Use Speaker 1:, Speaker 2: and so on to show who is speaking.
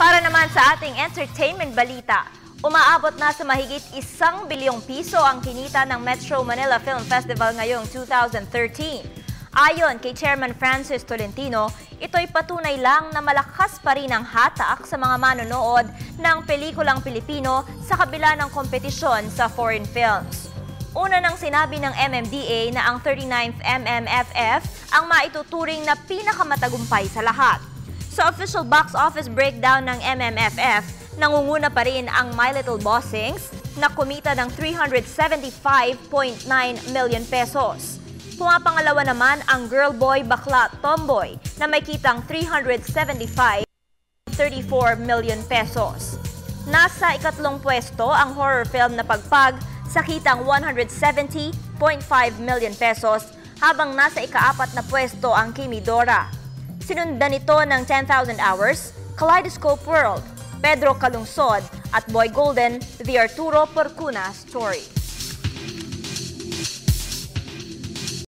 Speaker 1: Para naman sa ating entertainment balita, umaabot na sa mahigit 1 bilyong piso ang kinita ng Metro Manila Film Festival ngayong 2013. Ayon kay Chairman Francis Tolentino, ito'y patunay lang na malakas pa rin ang hatak sa mga manonood ng pelikulang Pilipino sa kabila ng kompetisyon sa foreign films. Una nang sinabi ng MMDA na ang 39th MMFF ang maituturing na pinakamatagumpay sa lahat. Sa official box office breakdown ng MMFF, nangunguna pa rin ang My Little Bossings na kumita ng 375.9 million pesos. Pumapangalawa naman ang Girl Boy Bakla Tomboy na may kitang 375.34 million pesos. Nasa ikatlong pwesto ang horror film na Pagpag sa kitang 170.5 million pesos habang nasa ikaapat na pwesto ang Kimi Dora. Sinundan nito ng 10,000 Hours, Kaleidoscope World, Pedro Calungsod at Boy Golden, The Arturo Porcuna Story.